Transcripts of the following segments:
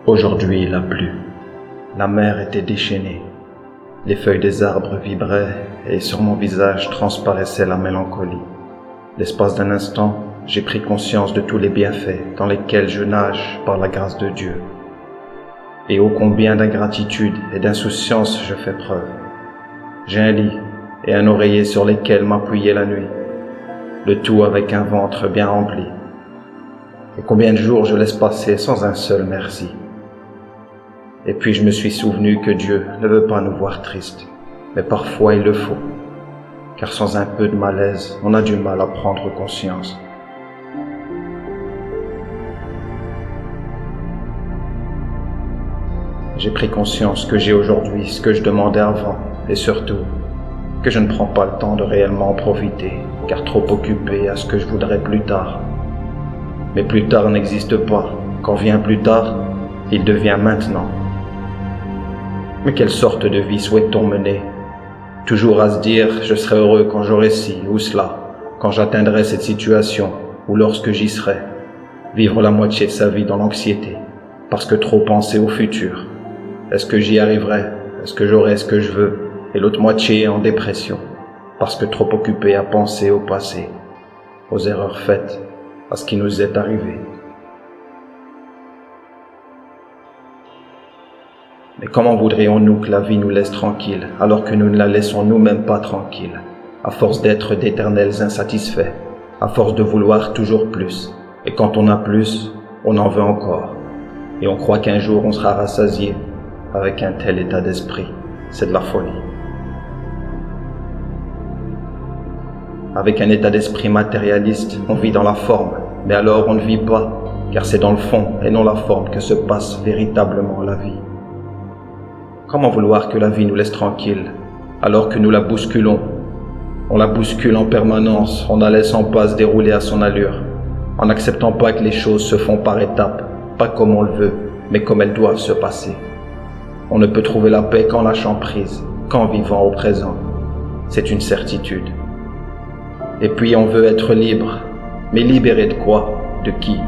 Aujourd'hui il a plu. La mer était déchaînée. Les feuilles des arbres vibraient et sur mon visage transparaissait la mélancolie. L'espace d'un instant, j'ai pris conscience de tous les bienfaits dans lesquels je nage par la grâce de Dieu. Et ô combien d'ingratitude et d'insouciance je fais preuve. J'ai un lit et un oreiller sur lesquels m'appuyer la nuit, le tout avec un ventre bien rempli. Et combien de jours je laisse passer sans un seul merci. Et puis je me suis souvenu que Dieu ne veut pas nous voir tristes, mais parfois il le faut, car sans un peu de malaise, on a du mal à prendre conscience. J'ai pris conscience que j'ai aujourd'hui ce que je demandais avant, et surtout, que je ne prends pas le temps de réellement en profiter, car trop occupé à ce que je voudrais plus tard. Mais plus tard n'existe pas. Quand vient plus tard, il devient maintenant. Mais quelle sorte de vie souhaite-t-on mener? Toujours à se dire « je serai heureux quand j'aurai ci ou cela, quand j'atteindrai cette situation ou lorsque j'y serai ». Vivre la moitié de sa vie dans l'anxiété, parce que trop penser au futur. Est-ce que j'y arriverai? Est-ce que j'aurai ce que je veux? Et l'autre moitié en dépression, parce que trop occupé à penser au passé, aux erreurs faites, à ce qui nous est arrivé. Mais comment voudrions-nous que la vie nous laisse tranquille, alors que nous ne la laissons nous-mêmes pas tranquille, à force d'être d'éternels insatisfaits, à force de vouloir toujours plus, et quand on a plus, on en veut encore, et on croit qu'un jour on sera rassasié. Avec un tel état d'esprit, c'est de la folie. Avec un état d'esprit matérialiste, on vit dans la forme, mais alors on ne vit pas, car c'est dans le fond et non la forme que se passe véritablement la vie. Comment vouloir que la vie nous laisse tranquille, alors que nous la bousculons? On la bouscule en permanence, en la laissant pas se dérouler à son allure, en n'acceptant pas que les choses se font par étapes, pas comme on le veut, mais comme elles doivent se passer. On ne peut trouver la paix qu'en lâchant prise, qu'en vivant au présent. C'est une certitude. Et puis on veut être libre. Mais libéré de quoi? De qui?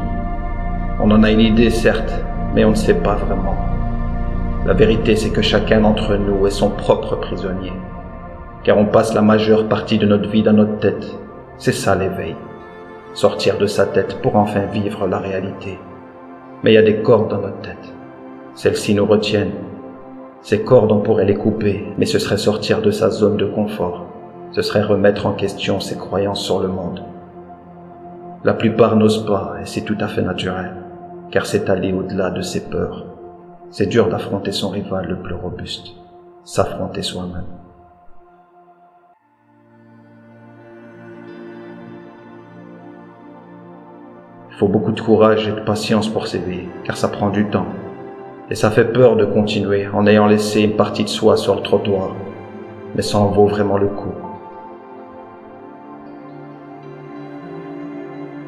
On en a une idée certes, mais on ne sait pas vraiment. La vérité c'est que chacun d'entre nous est son propre prisonnier. Car on passe la majeure partie de notre vie dans notre tête. C'est ça l'éveil. Sortir de sa tête pour enfin vivre la réalité. Mais il y a des cordes dans notre tête. Celles-ci nous retiennent. Ces cordes, on pourrait les couper, mais ce serait sortir de sa zone de confort. Ce serait remettre en question ses croyances sur le monde. La plupart n'osent pas, et c'est tout à fait naturel, car c'est aller au-delà de ses peurs. C'est dur d'affronter son rival le plus robuste, s'affronter soi-même. Il faut beaucoup de courage et de patience pour s'éveiller, car ça prend du temps. Et ça fait peur de continuer en ayant laissé une partie de soi sur le trottoir, mais ça en vaut vraiment le coup.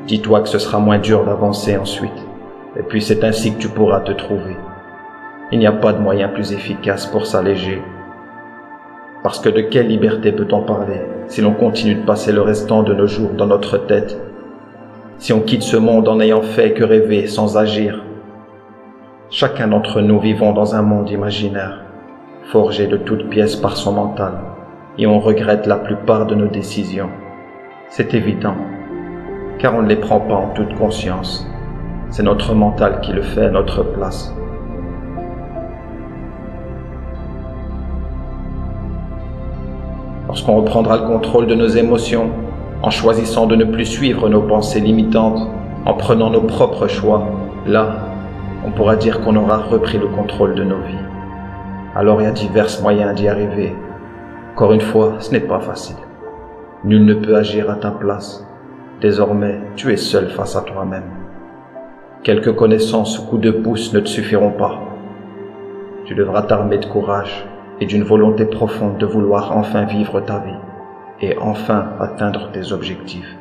Dis-toi que ce sera moins dur d'avancer ensuite, et puis c'est ainsi que tu pourras te trouver. Il n'y a pas de moyen plus efficace pour s'alléger. Parce que de quelle liberté peut-on parler si l'on continue de passer le restant de nos jours dans notre tête, si on quitte ce monde en n'ayant fait que rêver sans agir? Chacun d'entre nous vivons dans un monde imaginaire, forgé de toutes pièces par son mental, et on regrette la plupart de nos décisions. C'est évident, car on ne les prend pas en toute conscience. C'est notre mental qui le fait à notre place. Lorsqu'on reprendra le contrôle de nos émotions, en choisissant de ne plus suivre nos pensées limitantes, en prenant nos propres choix, là, on pourra dire qu'on aura repris le contrôle de nos vies. Alors il y a divers moyens d'y arriver. Encore une fois, ce n'est pas facile. Nul ne peut agir à ta place. Désormais, tu es seul face à toi-même. Quelques connaissances ou coups de pouce ne te suffiront pas. Tu devras t'armer de courage et d'une volonté profonde de vouloir enfin vivre ta vie et enfin atteindre tes objectifs.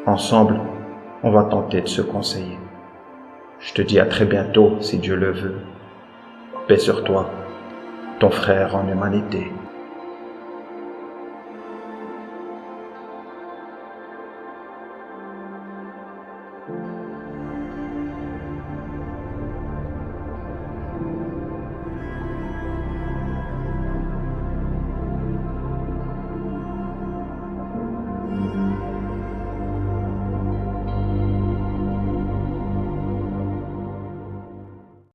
Ensemble, on va tenter de se conseiller. Je te dis à très bientôt si Dieu le veut. Paix sur toi, ton frère en humanité.